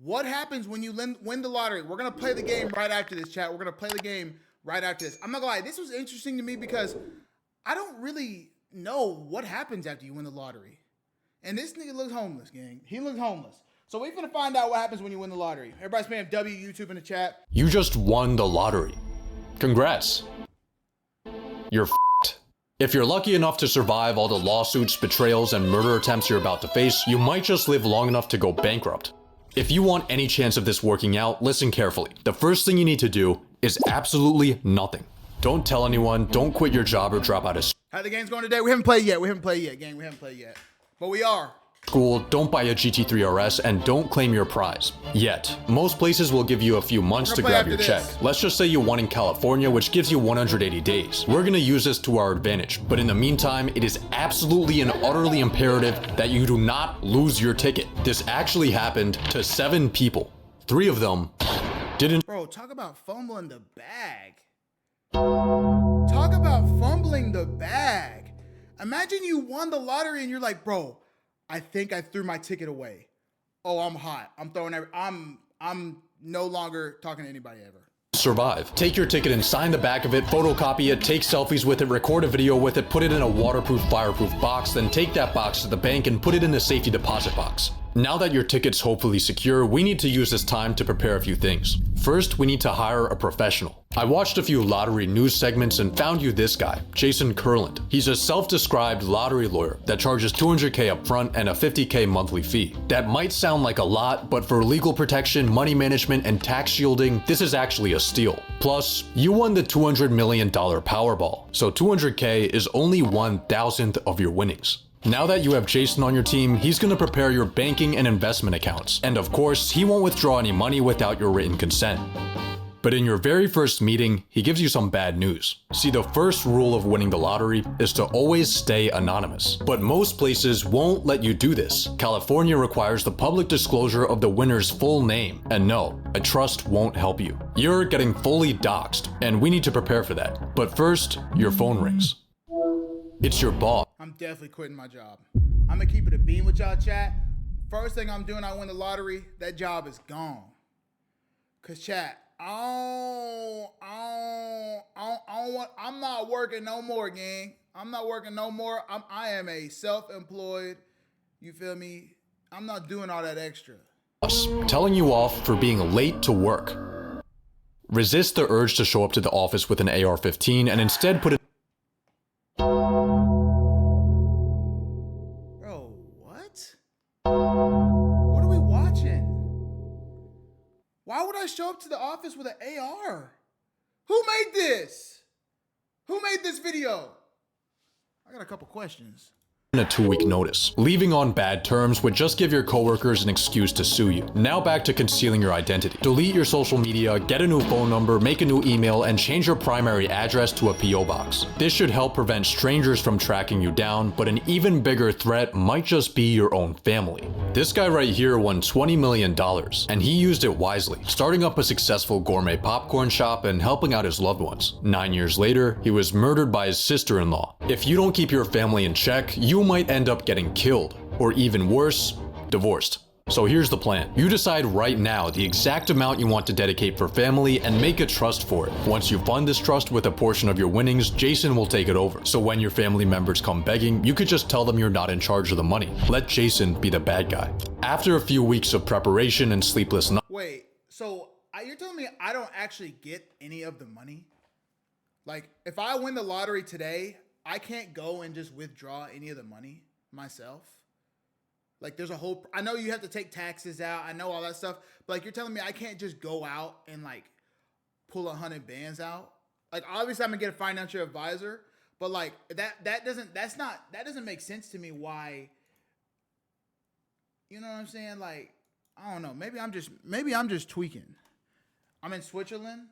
What happens when you win the lottery? We're going to play the game right after this, chat. We're going to play the game right after this. I'm not going to lie. This was interesting to me because I don't really know what happens after you win the lottery. And this nigga looks homeless, gang. He looks homeless. So we're going to find out what happens when you win the lottery. Everybody spam W YouTube in the chat. You just won the lottery. Congrats. You're f***ed. If you're lucky enough to survive all the lawsuits, betrayals, and murder attempts you're about to face, you might just live long enough to go bankrupt. If you want any chance of this working out, listen carefully. The first thing you need to do is absolutely nothing. Don't tell anyone, don't quit your job or drop out of How the game's going today? We haven't played yet. Gang. We haven't played yet. But we are. school, don't buy a GT3 RS, and don't claim your prize. Yet, most places will give you a few months to grab your check. Let's just say you won in California, which gives you 180 days. We're gonna use this to our advantage, but in the meantime, it is absolutely and utterly imperative that you do not lose your ticket. This actually happened to 7 people. 3 of them didn't. Bro, talk about fumbling the bag. Talk about fumbling the bag. Imagine you won the lottery and you're like, bro, I think I threw my ticket away. Oh, I'm hot. I'm no longer talking to anybody ever. Survive. Take your ticket and sign the back of it, photocopy it, take selfies with it, record a video with it, put it in a waterproof, fireproof box, then take that box to the bank and put it in a safety deposit box. Now that your ticket's hopefully secure, we need to use this time to prepare a few things. First, we need to hire a professional. I watched a few lottery news segments and found you this guy, Jason Kurland. He's a self-described lottery lawyer that charges $200K upfront and a $50K monthly fee. That might sound like a lot, but for legal protection, money management, and tax shielding, this is actually a steal. Plus, you won the $200 million Powerball, so $200K is only 1,000th of your winnings. Now that you have Jason on your team, he's gonna prepare your banking and investment accounts. And of course, he won't withdraw any money without your written consent. But in your very first meeting, he gives you some bad news. See, the first rule of winning the lottery is to always stay anonymous. But most places won't let you do this. California requires the public disclosure of the winner's full name. And no, a trust won't help you. You're getting fully doxxed, and we need to prepare for that. But first, your phone rings. It's your boss. I'm definitely quitting my job. I'm gonna keep it a beam with y'all, chat. First thing I'm doing, I win the lottery, that job is gone. Cause chat, I'm not working no more, gang. I'm not working no more. I am a self-employed, you feel me? I'm not doing all that extra. Telling you off for being late to work. Resist the urge to show up to the office with an AR-15 and instead put it. What are we watching? Why would I show up to the office with an AR? Who made this? Who made this video? I got a couple questions. A 2-week notice. Leaving on bad terms would just give your coworkers an excuse to sue you. Now back to concealing your identity. Delete your social media, get a new phone number, make a new email, and change your primary address to a PO box. This should help prevent strangers from tracking you down, but an even bigger threat might just be your own family. This guy right here won $20 million, and he used it wisely, starting up a successful gourmet popcorn shop and helping out his loved ones. 9 years later, he was murdered by his sister-in-law. If you don't keep your family in check, you might end up getting killed, or even worse, divorced. So here's the plan. You decide right now the exact amount you want to dedicate for family and make a trust for it. Once you fund this trust with a portion of your winnings, Jason will take it over. So when your family members come begging, you could just tell them you're not in charge of the money. Let Jason be the bad guy. After a few weeks of preparation and sleepless nights. Wait, so you're telling me I don't actually get any of the money? Like, if I win the lottery today, I can't go and just withdraw any of the money myself? Like, there's a whole, I know you have to take taxes out, I know all that stuff, but like, you're telling me I can't just go out and like pull 100 bands out? Like, obviously I'm gonna get a financial advisor, but like that doesn't make sense to me. Why? You know what I'm saying? Like, I don't know, maybe I'm just tweaking. I'm in Switzerland.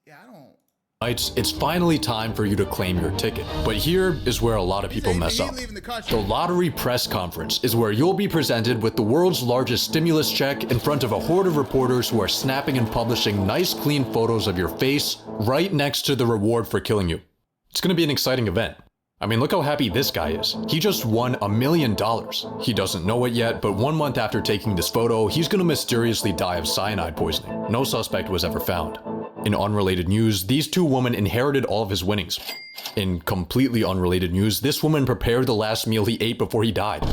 Yeah, I don't. It's finally time for you to claim your ticket. But here is where a lot of people mess up. The lottery press conference is where you'll be presented with the world's largest stimulus check in front of a horde of reporters who are snapping and publishing nice, clean photos of your face right next to the reward for killing you. It's gonna be an exciting event. I mean, look how happy this guy is. He just won $1 million. He doesn't know it yet, but 1 month after taking this photo, he's gonna mysteriously die of cyanide poisoning. No suspect was ever found. In unrelated news, these two women inherited all of his winnings. In completely unrelated news, this woman prepared the last meal he ate before he died.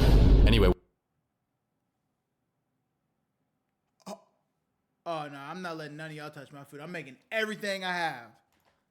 Anyway. Oh no, I'm not letting none of y'all touch my food. I'm making everything I have.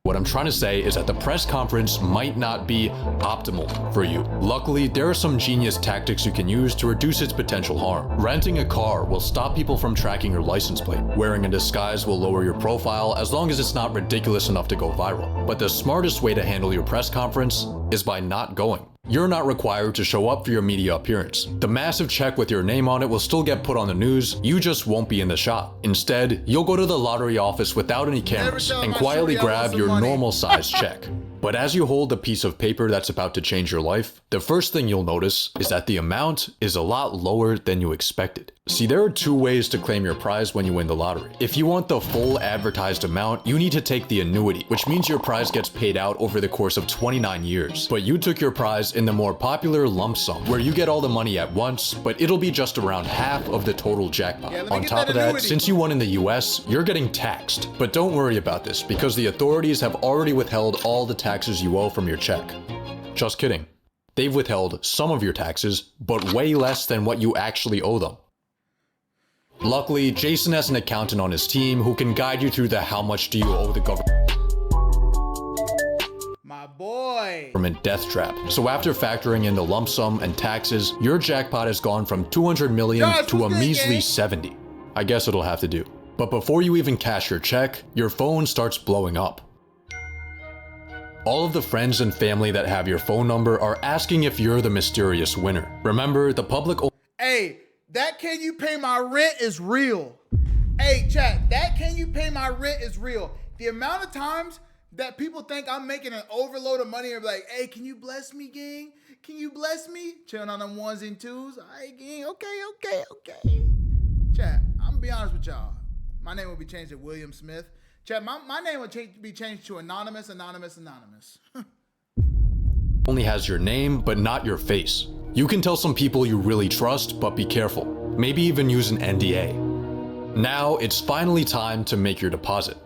What I'm trying to say is that the press conference might not be optimal for you. Luckily, there are some genius tactics you can use to reduce its potential harm. Renting a car will stop people from tracking your license plate. Wearing a disguise will lower your profile as long as it's not ridiculous enough to go viral. But the smartest way to handle your press conference is by not going. You're not required to show up for your media appearance. The massive check with your name on it will still get put on the news, you just won't be in the shot. Instead, you'll go to the lottery office without any cameras and quietly grab your normal size check. But as you hold the piece of paper that's about to change your life, the first thing you'll notice is that the amount is a lot lower than you expected. See, there are two ways to claim your prize when you win the lottery. If you want the full advertised amount, you need to take the annuity, which means your prize gets paid out over the course of 29 years. But you took your prize in the more popular lump sum, where you get all the money at once, but it'll be just around half of the total jackpot. On top of that, since you won in the US, you're getting taxed. But don't worry about this, because the authorities have already withheld all the taxes you owe from your check. Just kidding. They've withheld some of your taxes, but way less than what you actually owe them. Luckily, Jason has an accountant on his team who can guide you through the how much do you owe the My boy. government death trap. So after factoring in the lump sum and taxes, your jackpot has gone from 200 million to a measly 70. I guess it'll have to do. But before you even cash your check, your phone starts blowing up. All of the friends and family that have your phone number are asking if you're the mysterious winner. Remember, the public... Hey, that can you pay my rent is real. Hey, chat, that can you pay my rent is real. The amount of times that people think I'm making an overload of money and be like, hey, can you bless me, gang? Can you bless me? Chilling on them ones and twos. All right, gang, okay. Chat, I'm gonna be honest with y'all. My name will be changed to William Smith. Chat, my name will be changed to Anonymous. only has your name, but not your face. You can tell some people you really trust, but be careful. Maybe even use an NDA. Now, it's finally time to make your deposit.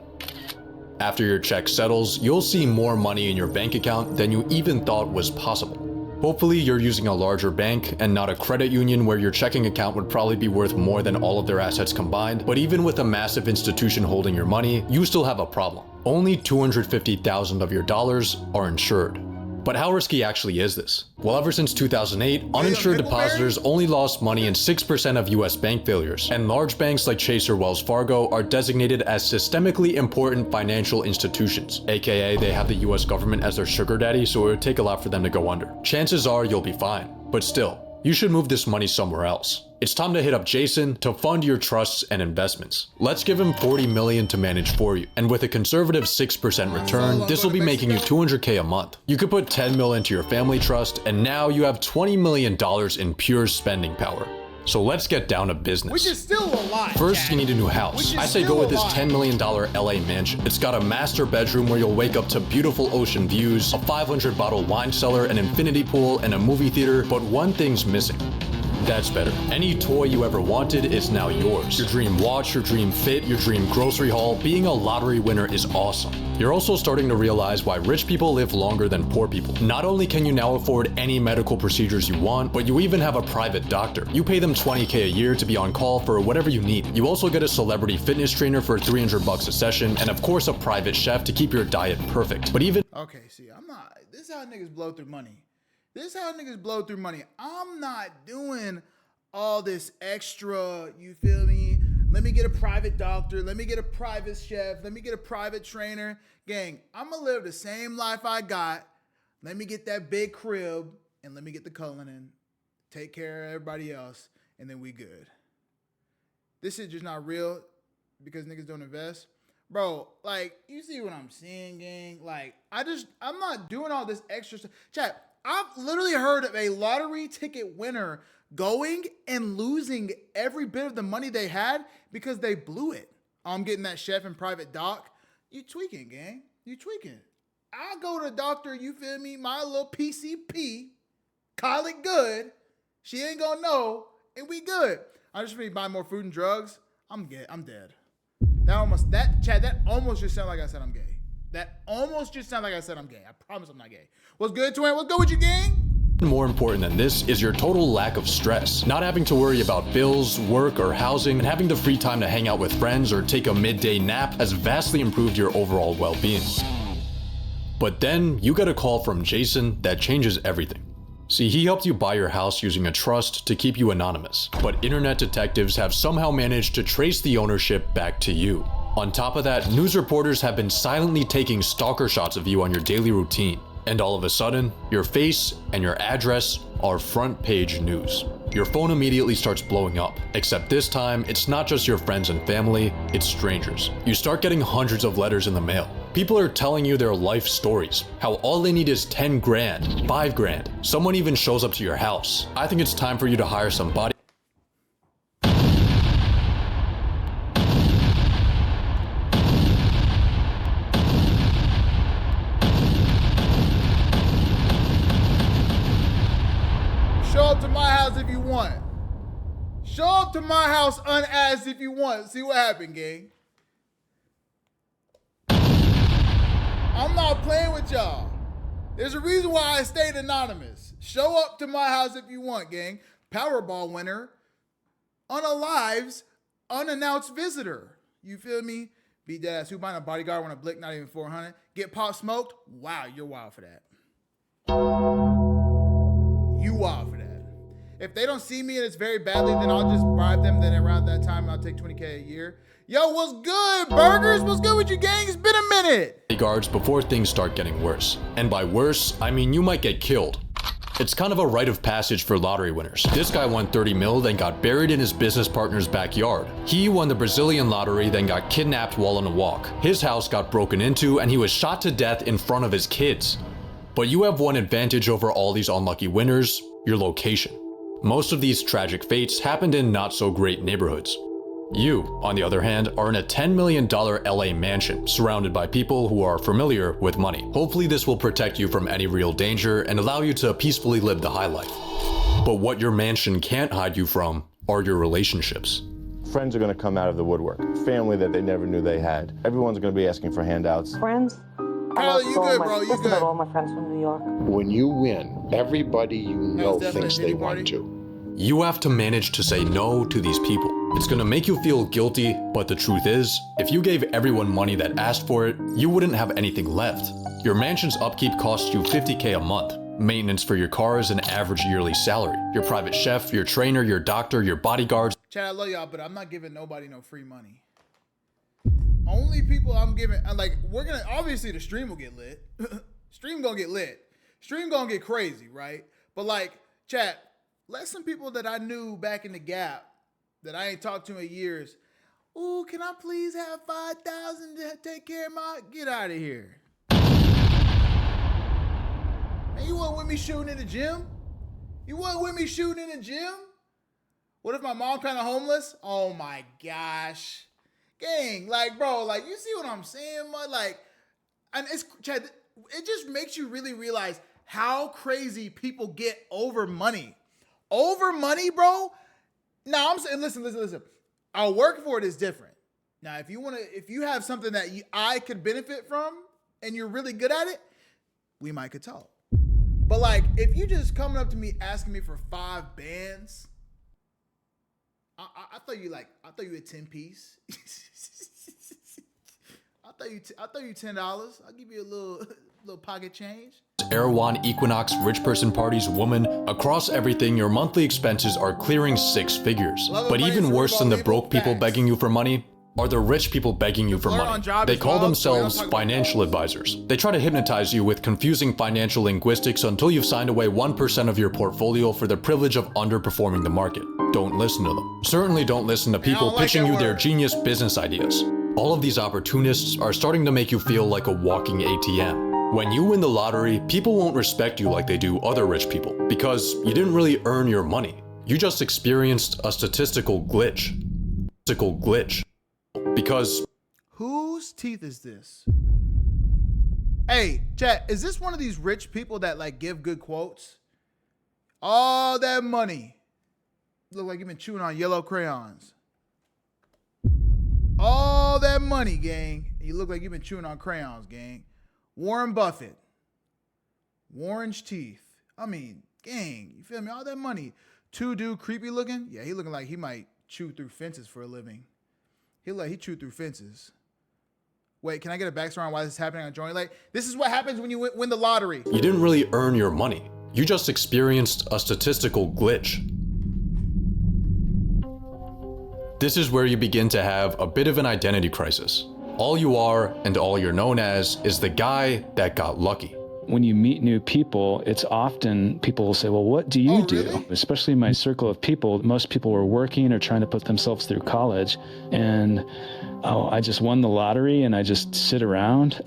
After your check settles, you'll see more money in your bank account than you even thought was possible. Hopefully, you're using a larger bank and not a credit union where your checking account would probably be worth more than all of their assets combined. But even with a massive institution holding your money, you still have a problem. Only $250,000 of your dollars are insured. But how risky actually is this? Well, ever since 2008, uninsured depositors only lost money in 6% of US bank failures, and large banks like Chase or Wells Fargo are designated as systemically important financial institutions, aka they have the US government as their sugar daddy, so it would take a lot for them to go under. Chances are you'll be fine, but still, you should move this money somewhere else. It's time to hit up Jason to fund your trusts and investments. Let's give him $40 million to manage for you. And with a conservative 6% return, this will be making you $200K a month. You could put $10 million into your family trust, and now you have $20 million in pure spending power. So let's get down to business. Which is still a lot. First, you need a new house. I say go with this $10 million LA mansion. It's got a master bedroom where you'll wake up to beautiful ocean views, a 500 bottle wine cellar, an infinity pool, and a movie theater, but one thing's missing. That's better. Any toy you ever wanted is now yours. Your dream watch, your dream fit, your dream grocery haul. Being a lottery winner is awesome. You're also starting to realize why rich people live longer than poor people. Not only can you now afford any medical procedures you want, but you even have a private doctor. You pay them $20K a year to be on call for whatever you need. You also get a celebrity fitness trainer for $300 a session, and of course a private chef to keep your diet perfect. But even... Okay, see, I'm not... This is how niggas blow through money. I'm not doing all this extra, you feel me? Let me get a private doctor. Let me get a private chef. Let me get a private trainer. Gang, I'm going to live the same life I got. Let me get that big crib and let me get the Cullinan. Take care of everybody else and then we good. This is just not real because niggas don't invest. Bro, like, you see what I'm saying, gang? Like, I'm not doing all this extra stuff. Chat, I've literally heard of a lottery ticket winner going and losing every bit of the money they had because they blew it. I'm getting that chef and private doc. You tweaking, gang. You tweaking. I'll go to the doctor, you feel me? My little PCP, call it good. She ain't gonna know, and we good. I just need to buy more food and drugs. I'm dead. That almost just sounded like I said I'm gay. That almost just sounded like I said I'm gay. I promise I'm not gay. What's good, twin? What's good with you, gang? More important than this is your total lack of stress. Not having to worry about bills, work, or housing, and having the free time to hang out with friends or take a midday nap has vastly improved your overall well-being. But then you get a call from Jason that changes everything. See, he helped you buy your house using a trust to keep you anonymous, but internet detectives have somehow managed to trace the ownership back to you. On top of that, news reporters have been silently taking stalker shots of you on your daily routine. And all of a sudden, your face and your address are front page news. Your phone immediately starts blowing up, except this time, it's not just your friends and family, it's strangers. You start getting hundreds of letters in the mail. People are telling you their life stories, how all they need is 10 grand, 5 grand. Someone even shows up to your house. I think it's time for you to hire somebody. Show up to my house if you want. Show up to my house unasked if you want. See what happened, gang. I'm not playing with y'all. There's a reason why I stayed anonymous. Show up to my house if you want, gang. Powerball winner. Unalives. Unannounced visitor. You feel me? Beat that ass. Who buying a bodyguard when a blick not even 400? Get pop smoked? Wow, you're wild for that. You wild for that. If they don't see me and it's very badly, then I'll just bribe them. Then around that time, I'll take 20K a year. Yo, what's good, burgers? What's good with you, gang? It's been a minute. Guards before things start getting worse. And by worse, I mean you might get killed. It's kind of a rite of passage for lottery winners. This guy won 30 mil, then got buried in his business partner's backyard. He won the Brazilian lottery, then got kidnapped while on a walk. His house got broken into, and he was shot to death in front of his kids. But you have one advantage over all these unlucky winners: your location. Most of these tragic fates happened in not so great neighborhoods. You, on the other hand, are in a $10 million LA mansion, surrounded by people who are familiar with money. Hopefully this will protect you from any real danger and allow you to peacefully live the high life. But what your mansion can't hide you from are your relationships. Friends are going to come out of the woodwork. Family that they never knew they had. Everyone's going to be asking for handouts. Friends? Carla, you good, bro? You Just good? about all my friends from New York. When you win, everybody you know definitely thinks a they pity party. want to. You have to manage to say no to these people. It's gonna make you feel guilty, but the truth is, if you gave everyone money that asked for it, you wouldn't have anything left. Your mansion's upkeep costs you $50K a month. Maintenance for your car is an average yearly salary. Your private chef, your trainer, your doctor, your bodyguards. Chad, I love y'all, but I'm not giving nobody no free money. Only people I'm giving, like, we're gonna, obviously the stream will get lit. Stream gonna get lit. Stream gonna get crazy, right? But like, Chad, let some people that I knew back in the gap that I ain't talked to in years. Ooh, can I please have 5,000 to take care of my? Get out of here. Man, you wasn't with me shooting in the gym? You wasn't with me shooting in the gym? What if my mom kind of homeless? Oh my gosh. Gang, like, bro, like, you see what I'm saying, man? Like, and it's, Chad, it just makes you really realize how crazy people get over money. Over money, bro? Now, I'm saying, listen. Our work for it is different. Now, if you have something that I could benefit from and you're really good at it, we might could talk. But like, if you just coming up to me asking me for 5 bands, I thought you a 10 piece. I thought you $10. I'll give you a little pocket change. Erewhon, Equinox, rich person parties, woman, across everything, your monthly expenses are clearing 6 figures. But even worse than the broke people begging you for money are the rich people begging you for money. They call themselves financial advisors. They try to hypnotize you with confusing financial linguistics until you've signed away 1% of your portfolio for the privilege of underperforming the market. Don't listen to them. Certainly don't listen to people pitching you their genius business ideas. All of these opportunists are starting to make you feel like a walking ATM. When you win the lottery, people won't respect you like they do other rich people because you didn't really earn your money. You just experienced a statistical glitch. Because whose teeth is this? Hey, chat, is this one of these rich people that like give good quotes? All that money. Look like you've been chewing on yellow crayons. All that money, gang. You look like you've been chewing on crayons, gang. Warren Buffett. Orange teeth. I mean, gang, you feel me? All that money. Two dude creepy looking. Yeah, he looking like he might chew through fences for a living. He chewed through fences. Wait, can I get a backstory on why this is happening on Joint Lake? This is what happens when you win the lottery. You didn't really earn your money. You just experienced a statistical glitch. This is where you begin to have a bit of an identity crisis. All you are and all you're known as is the guy that got lucky. When you meet new people, it's often people will say, well, what do you do? Really? Especially in my circle of people, most people were working or trying to put themselves through college. And, I just won the lottery and I just sit around.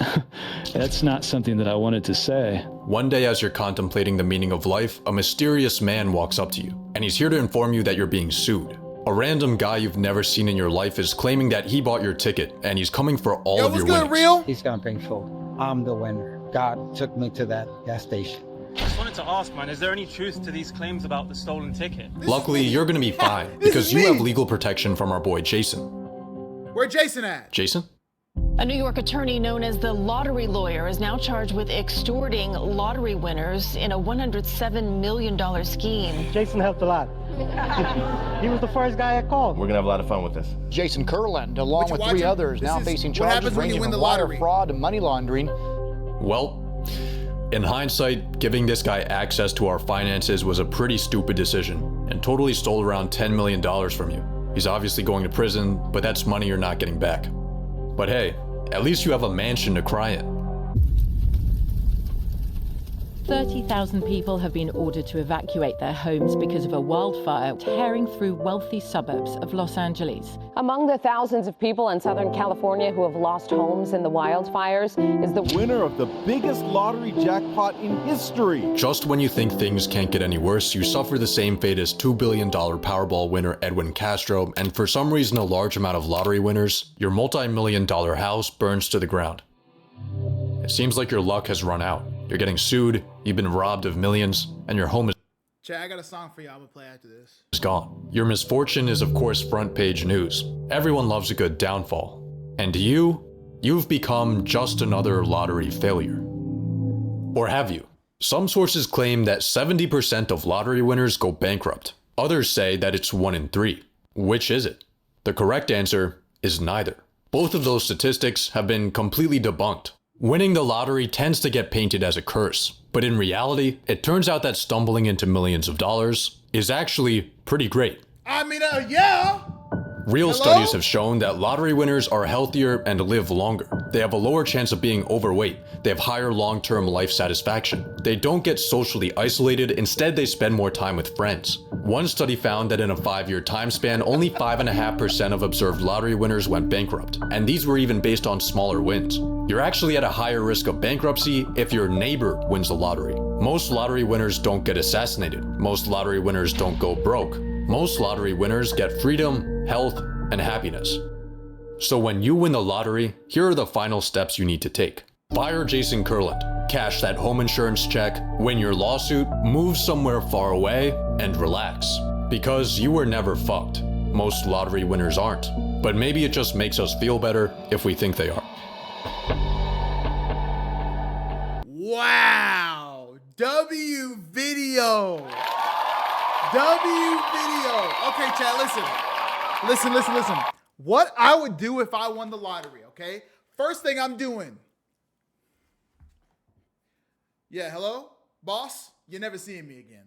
That's not something that I wanted to say. One day as you're contemplating the meaning of life, a mysterious man walks up to you, and he's here to inform you that you're being sued. A random guy you've never seen in your life is claiming that he bought your ticket, and he's coming for all of your winnings. Real? He's gonna bring food. I'm the winner. God took me to that gas station. Just wanted to ask, man, is there any truth to these claims about the stolen ticket? Luckily, you're gonna be fine, because you have legal protection from our boy Jason. Where Jason at? Jason? A New York attorney known as the lottery lawyer is now charged with extorting lottery winners in a $107 million scheme. Jason helped a lot. He was the first guy I called. We're gonna have a lot of fun with this. Jason Kurland, along with watching? three others, This now is facing what charges happens when you ranging win from the wire lottery. fraud to money laundering. Well, in hindsight, giving this guy access to our finances was a pretty stupid decision, and totally stole around $10 million from you. He's obviously going to prison, but that's money you're not getting back. But hey, at least you have a mansion to cry in. 30,000 people have been ordered to evacuate their homes because of a wildfire tearing through wealthy suburbs of Los Angeles. Among the thousands of people in Southern California who have lost homes in the wildfires is the winner of the biggest lottery jackpot in history. Just when you think things can't get any worse, you suffer the same fate as $2 billion Powerball winner Edwin Castro, and for some reason a large amount of lottery winners, your multi-million-dollar house burns to the ground. It seems like your luck has run out. You're getting sued, you've been robbed of millions, and your home Chat, I got a song for you. I'm gonna play after this. is gone. Your misfortune is of course front page news. Everyone loves a good downfall. And you've become just another lottery failure. Or have you? Some sources claim that 70% of lottery winners go bankrupt. Others say that it's 1 in 3. Which is it? The correct answer is neither. Both of those statistics have been completely debunked. Winning the lottery tends to get painted as a curse, but in reality, it turns out that stumbling into millions of dollars is actually pretty great. I mean, yeah. Real studies have shown that lottery winners are healthier and live longer. They have a lower chance of being overweight. They have higher long-term life satisfaction. They don't get socially isolated. Instead, they spend more time with friends. One study found that in a 5-year time span, only 5.5% of observed lottery winners went bankrupt. And these were even based on smaller wins. You're actually at a higher risk of bankruptcy if your neighbor wins the lottery. Most lottery winners don't get assassinated. Most lottery winners don't go broke. Most lottery winners get freedom, health, and happiness. So when you win the lottery, here are the final steps you need to take. Fire Jason Kurland, cash that home insurance check, win your lawsuit, move somewhere far away, and relax. Because you were never fucked. Most lottery winners aren't. But maybe it just makes us feel better if we think they are. Wow. W video. W video. Okay, chat, listen. Listen. What I would do if I won the lottery, okay? First thing I'm doing. Yeah, hello? Boss? You're never seeing me again.